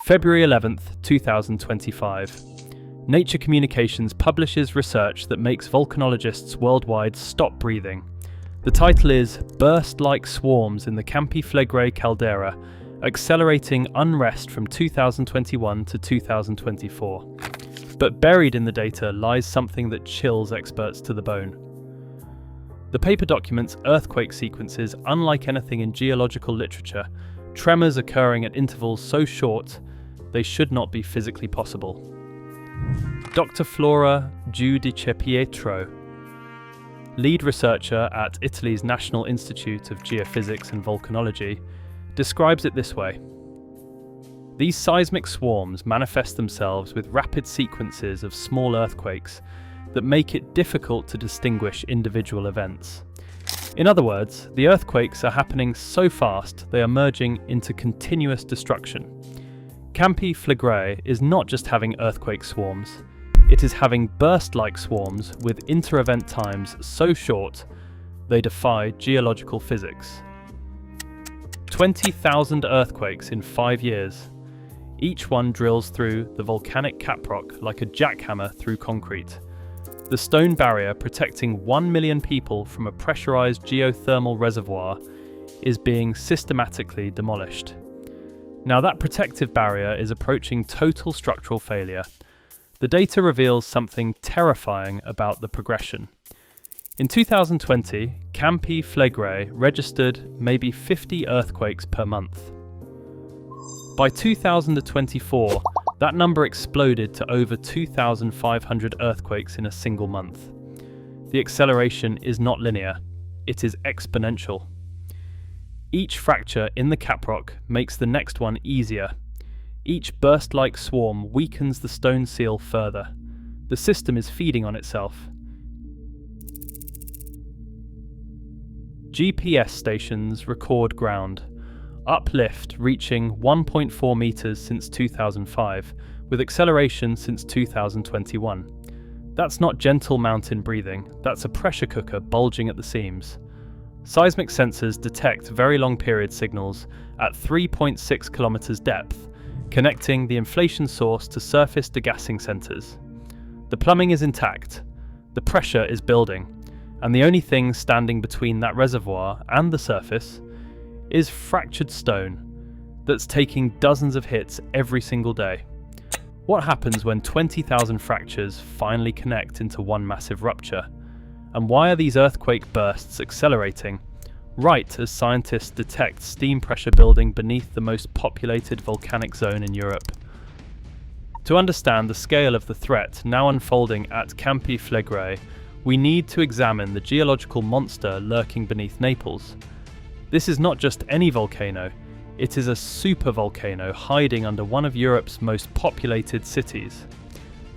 February 11th, 2025. Nature Communications publishes research that makes volcanologists worldwide stop breathing. The title is Burst-like Swarms in the Campi Flegrei Caldera, Accelerating Unrest from 2021 to 2024. But buried in the data lies something that chills experts to the bone. The paper documents earthquake sequences unlike anything in geological literature, tremors occurring at intervals so short they should not be physically possible. Dr. Flora Giudicepietro, lead researcher at Italy's National Institute of Geophysics and Volcanology, describes it this way. These seismic swarms manifest themselves with rapid sequences of small earthquakes that make it difficult to distinguish individual events. In other words, the earthquakes are happening so fast they are merging into continuous destruction. Campi Flegrei is not just having earthquake swarms, it is having burst-like swarms with inter-event times so short they defy geological physics. 20,000 earthquakes in 5 years. Each one drills through the volcanic caprock like a jackhammer through concrete. The stone barrier protecting 1 million people from a pressurized geothermal reservoir is being systematically demolished. Now that protective barrier is approaching total structural failure. The data reveals something terrifying about the progression. In 2020, Campi Flegrei registered maybe 50 earthquakes per month. By 2024, that number exploded to over 2,500 earthquakes in a single month. The acceleration is not linear, it is exponential. Each fracture in the caprock makes the next one easier. Each burst-like swarm weakens the stone seal further. The system is feeding on itself. GPS stations record ground. Uplift reaching 1.4 meters since 2005, with acceleration since 2021. That's not gentle mountain breathing, that's a pressure cooker bulging at the seams. Seismic sensors detect very long period signals at 3.6 kilometers depth, connecting the inflation source to surface degassing centers. The plumbing is intact, the pressure is building, and the only thing standing between that reservoir and the surface is fractured stone that's taking dozens of hits every single day. What happens when 20,000 fractures finally connect into one massive rupture? And why are these earthquake bursts accelerating right as scientists detect steam pressure building beneath the most populated volcanic zone in Europe? To understand the scale of the threat now unfolding at Campi Flegrei, we need to examine the geological monster lurking beneath Naples. This is not just any volcano, it is a supervolcano hiding under one of Europe's most populated cities.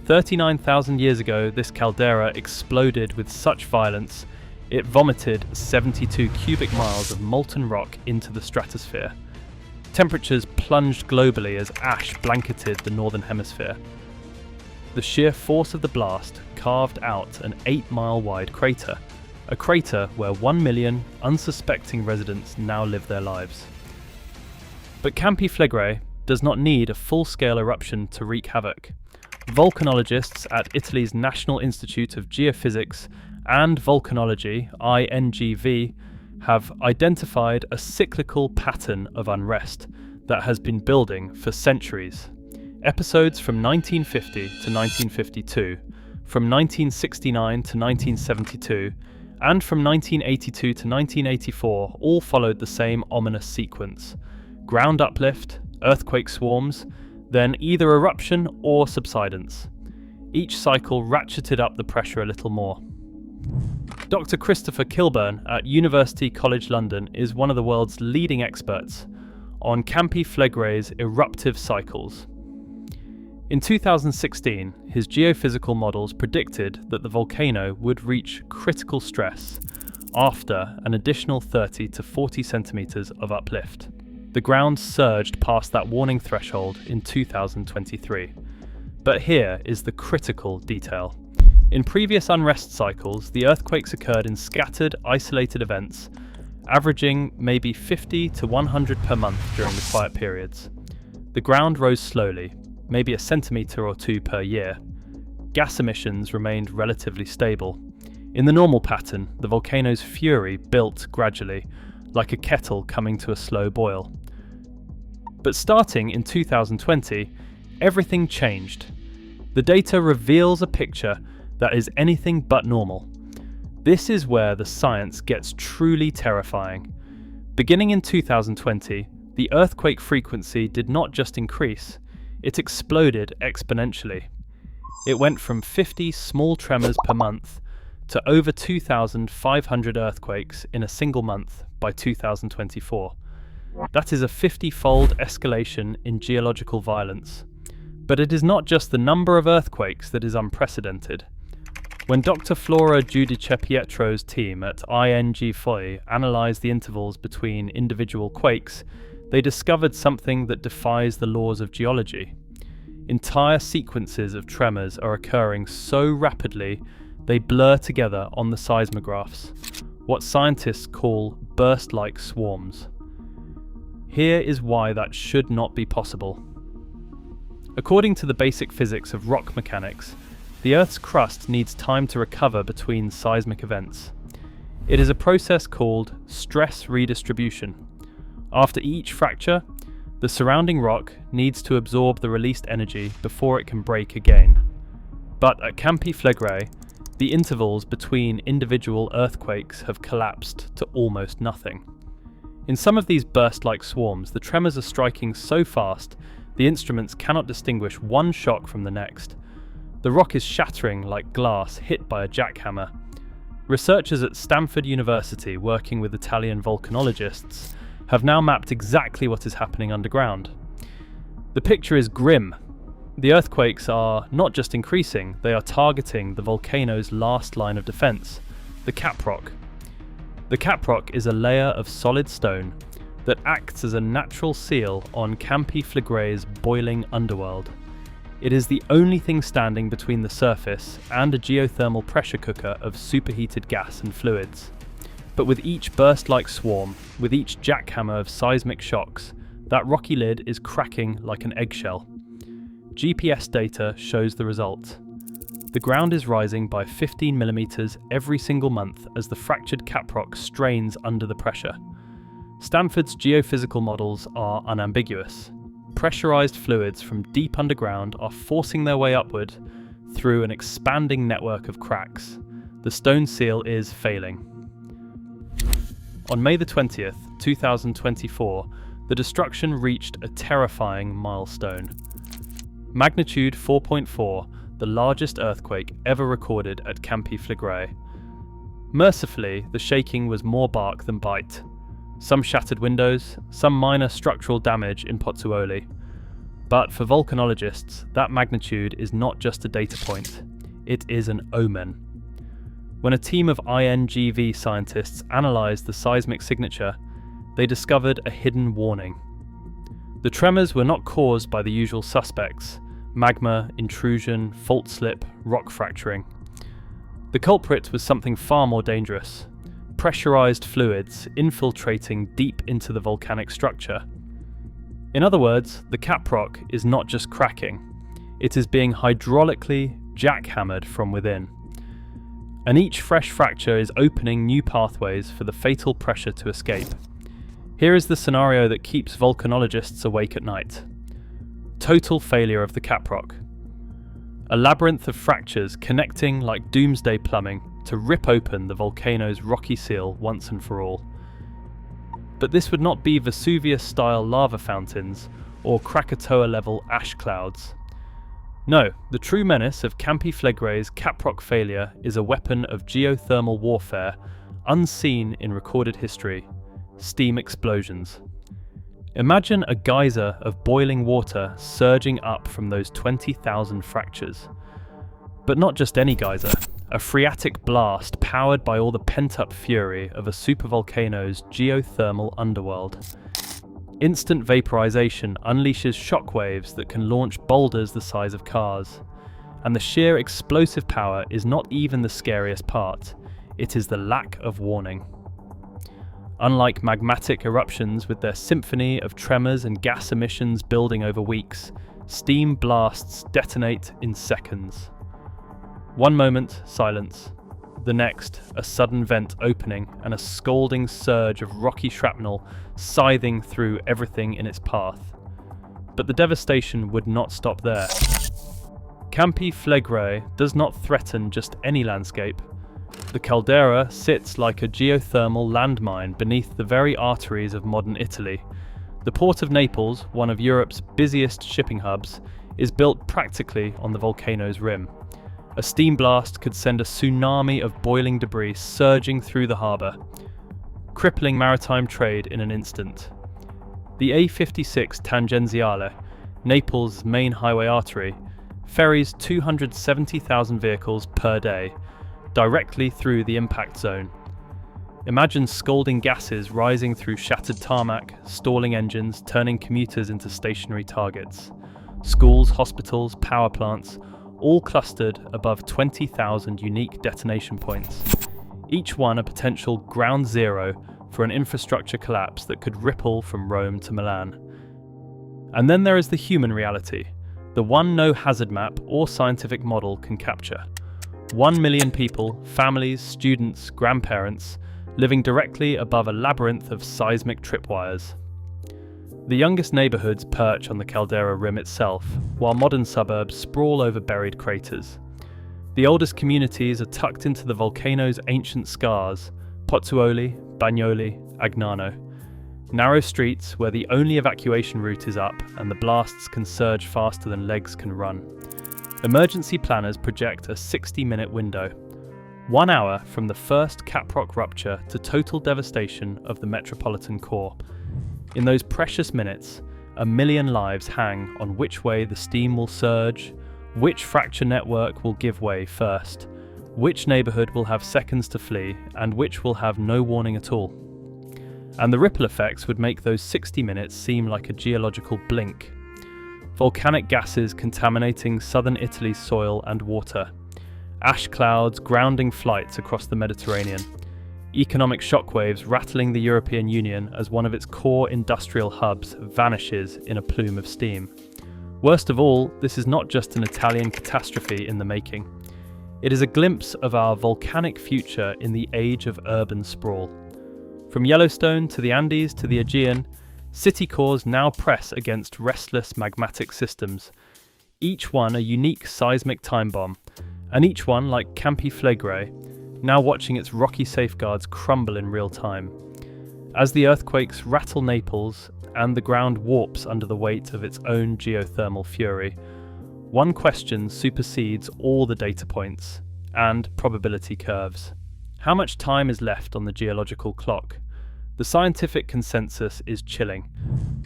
39,000 years ago, this caldera exploded with such violence, it vomited 72 cubic miles of molten rock into the stratosphere. Temperatures plunged globally as ash blanketed the northern hemisphere. The sheer force of the blast carved out an 8-mile wide crater, a crater where 1 million unsuspecting residents now live their lives. But Campi Flegrei does not need a full-scale eruption to wreak havoc. Volcanologists at Italy's National Institute of Geophysics and Volcanology, INGV, have identified a cyclical pattern of unrest that has been building for centuries. Episodes from 1950 to 1952, from 1969 to 1972, and from 1982 to 1984 all followed the same ominous sequence. Ground uplift, earthquake swarms, then either eruption or subsidence. Each cycle ratcheted up the pressure a little more. Dr. Christopher Kilburn at University College London is one of the world's leading experts on Campi Flegrei's eruptive cycles. In 2016, his geophysical models predicted that the volcano would reach critical stress after an additional 30 to 40 centimeters of uplift. The ground surged past that warning threshold in 2023. But here is the critical detail. In previous unrest cycles, the earthquakes occurred in scattered, isolated events, averaging maybe 50 to 100 per month during the quiet periods. The ground rose slowly, maybe a centimetre or two per year. Gas emissions remained relatively stable. In the normal pattern, the volcano's fury built gradually, like a kettle coming to a slow boil. But starting in 2020, everything changed. The data reveals a picture that is anything but normal. This is where the science gets truly terrifying. Beginning in 2020, the earthquake frequency did not just increase, it exploded exponentially. It went from 50 small tremors per month to over 2,500 earthquakes in a single month by 2024. That is a 50-fold escalation in geological violence. But it is not just the number of earthquakes that is unprecedented. When Dr. Flora Giudice-Pietro's team at ING analysed the intervals between individual quakes, they discovered something that defies the laws of geology. Entire sequences of tremors are occurring so rapidly they blur together on the seismographs, what scientists call burst-like swarms. Here is why that should not be possible. According to the basic physics of rock mechanics, the Earth's crust needs time to recover between seismic events. It is a process called stress redistribution. After each fracture, the surrounding rock needs to absorb the released energy before it can break again. But at Campi Flegrei, the intervals between individual earthquakes have collapsed to almost nothing. In some of these burst-like swarms, the tremors are striking so fast the instruments cannot distinguish one shock from the next. The rock is shattering like glass hit by a jackhammer. Researchers at Stanford University, working with Italian volcanologists, have now mapped exactly what is happening underground. The picture is grim. The earthquakes are not just increasing, they are targeting the volcano's last line of defense, the caprock. The caprock is a layer of solid stone that acts as a natural seal on Campi Flegrei's boiling underworld. It is the only thing standing between the surface and a geothermal pressure cooker of superheated gas and fluids. But with each burst-like swarm, with each jackhammer of seismic shocks, that rocky lid is cracking like an eggshell. GPS data shows the result. The ground is rising by 15 millimeters every single month as the fractured caprock strains under the pressure. Stanford's geophysical models are unambiguous. Pressurized fluids from deep underground are forcing their way upward through an expanding network of cracks. The stone seal is failing. On May the 20th, 2024, the destruction reached a terrifying milestone. Magnitude 4.4, the largest earthquake ever recorded at Campi Flegrei. Mercifully, the shaking was more bark than bite. Some shattered windows, some minor structural damage in Pozzuoli. But for volcanologists, that magnitude is not just a data point, it is an omen. When a team of INGV scientists analysed the seismic signature, they discovered a hidden warning. The tremors were not caused by the usual suspects: magma, intrusion, fault slip, rock fracturing. The culprit was something far more dangerous: pressurized fluids infiltrating deep into the volcanic structure. In other words, the caprock is not just cracking, it is being hydraulically jackhammered from within. And each fresh fracture is opening new pathways for the fatal pressure to escape. Here is the scenario that keeps volcanologists awake at night. Total failure of the caprock. A labyrinth of fractures connecting like doomsday plumbing to rip open the volcano's rocky seal once and for all. But this would not be Vesuvius-style lava fountains or Krakatoa-level ash clouds. No, the true menace of Campi Flegrei's caprock failure is a weapon of geothermal warfare unseen in recorded history: steam explosions. Imagine a geyser of boiling water surging up from those 20,000 fractures. But not just any geyser, a Phreatic blast powered by all the pent-up fury of a supervolcano's geothermal underworld. Instant vaporization unleashes shockwaves that can launch boulders the size of cars. And the sheer explosive power is not even the scariest part, it is the lack of warning. Unlike magmatic eruptions with their symphony of tremors and gas emissions building over weeks, steam blasts detonate in seconds. One moment, silence. The next, a sudden vent opening and a scalding surge of rocky shrapnel scything through everything in its path. But the devastation would not stop there. Campi Flegrei does not threaten just any landscape. The caldera sits like a geothermal landmine beneath the very arteries of modern Italy. The port of Naples, one of Europe's busiest shipping hubs, is built practically on the volcano's rim. A steam blast could send a tsunami of boiling debris surging through the harbour, crippling maritime trade in an instant. The A56 Tangenziale, Naples' main highway artery, ferries 270,000 vehicles per day, directly through the impact zone. Imagine scalding gases rising through shattered tarmac, stalling engines, turning commuters into stationary targets. Schools, hospitals, power plants, all clustered above 20,000 unique detonation points, each one a potential ground zero for an infrastructure collapse that could ripple from Rome to Milan. And then there is the human reality, the one no hazard map or scientific model can capture. 1 million people, families, students, grandparents, living directly above a labyrinth of seismic tripwires. The youngest neighbourhoods perch on the caldera rim itself, while modern suburbs sprawl over buried craters. The oldest communities are tucked into the volcano's ancient scars, Pozzuoli, Bagnoli, Agnano. Narrow streets where the only evacuation route is up and the blasts can surge faster than legs can run. Emergency planners project a 60-minute window. 1 hour from the first caprock rupture to total devastation of the metropolitan core. In those precious minutes, 1 million lives hang on which way the steam will surge, which fracture network will give way first, which neighbourhood will have seconds to flee, and which will have no warning at all. And the ripple effects would make those 60 minutes seem like a geological blink. Volcanic gases contaminating southern Italy's soil and water. Ash clouds grounding flights across the Mediterranean. Economic shockwaves rattling the European Union as one of its core industrial hubs vanishes in a plume of steam. Worst of all, this is not just an Italian catastrophe in the making. It is a glimpse of our volcanic future in the age of urban sprawl. From Yellowstone to the Andes to the Aegean, city cores now press against restless magmatic systems, each one a unique seismic time bomb, and each one, like Campi Flegrei, now watching its rocky safeguards crumble in real time. As the earthquakes rattle Naples and the ground warps under the weight of its own geothermal fury, one question supersedes all the data points and probability curves. How much time is left on the geological clock? The scientific consensus is chilling.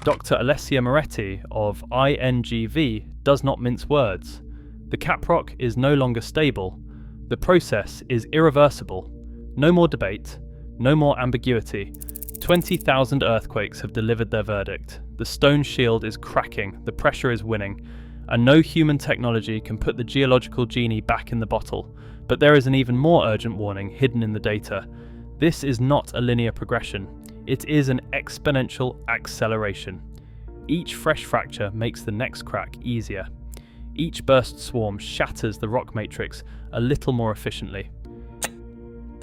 Dr. Alessia Moretti of INGV does not mince words. The caprock is no longer stable. The process is irreversible. No more debate, no more ambiguity. 20,000 earthquakes have delivered their verdict. The stone shield is cracking, the pressure is winning, and no human technology can put the geological genie back in the bottle. But there is an even more urgent warning hidden in the data. This is not a linear progression. It is an exponential acceleration. Each fresh fracture makes the next crack easier. Each burst swarm shatters the rock matrix a little more efficiently.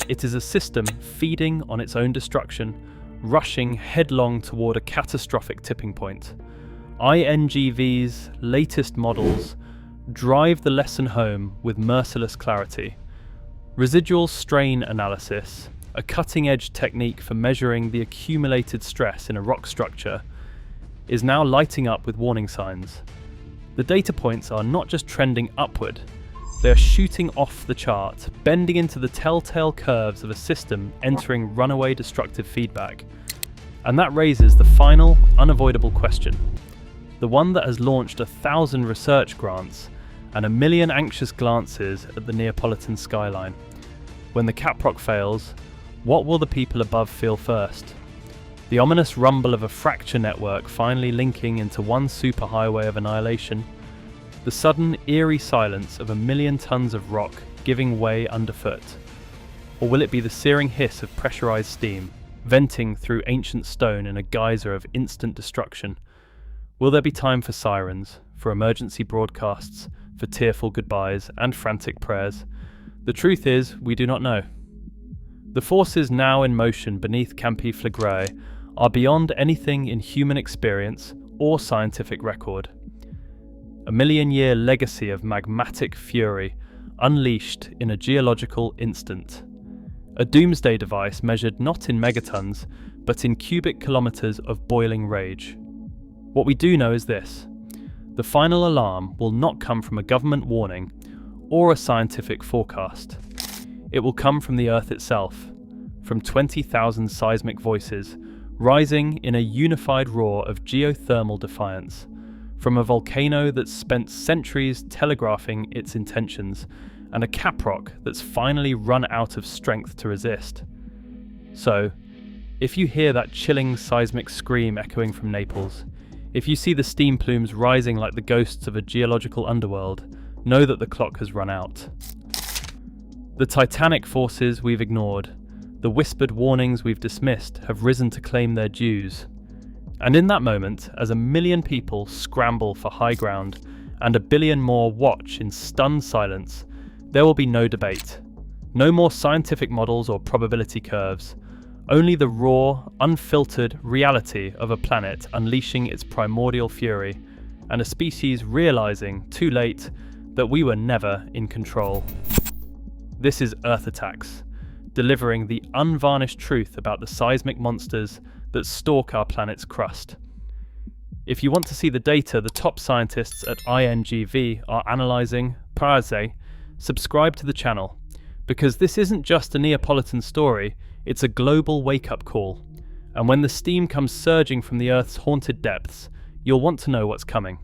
It is a system feeding on its own destruction, rushing headlong toward a catastrophic tipping point. INGV's latest models drive the lesson home with merciless clarity. Residual strain analysis, a cutting-edge technique for measuring the accumulated stress in a rock structure, is now lighting up with warning signs. The data points are not just trending upward, they are shooting off the chart, bending into the telltale curves of a system entering runaway destructive feedback. And that raises the final, unavoidable question. The one that has launched 1,000 research grants and 1 million anxious glances at the Neapolitan skyline. When the caprock fails, what will the people above feel first? The ominous rumble of a fracture network finally linking into one superhighway of annihilation? The sudden, eerie silence of 1 million tons of rock giving way underfoot? Or will it be the searing hiss of pressurized steam, venting through ancient stone in a geyser of instant destruction. Will there be time for sirens, for emergency broadcasts, for tearful goodbyes and frantic prayers? The truth is, we do not know. The forces now in motion beneath Campi Flegrei are beyond anything in human experience or scientific record. A million-year legacy of magmatic fury unleashed in a geological instant. A doomsday device measured not in megatons, but in cubic kilometers of boiling rage. What we do know is this: the final alarm will not come from a government warning or a scientific forecast. It will come from the Earth itself, from 20,000 seismic voices rising in a unified roar of geothermal defiance, from a volcano that's spent centuries telegraphing its intentions, and a caprock that's finally run out of strength to resist. So, if you hear that chilling seismic scream echoing from Naples, if you see the steam plumes rising like the ghosts of a geological underworld, know that the clock has run out. The titanic forces we've ignored, the whispered warnings we've dismissed, have risen to claim their dues. And in that moment, as 1 million people scramble for high ground and 1 billion more watch in stunned silence, there will be no debate. No more scientific models or probability curves. Only the raw, unfiltered reality of a planet unleashing its primordial fury, and a species realizing, too late, that we were never in control. This is Earth Attacks, delivering the unvarnished truth about the seismic monsters that stalk our planet's crust. If you want to see the data the top scientists at INGV are analysing, subscribe to the channel, because this isn't just a Neapolitan story, it's a global wake-up call. And when the steam comes surging from the Earth's haunted depths, you'll want to know what's coming.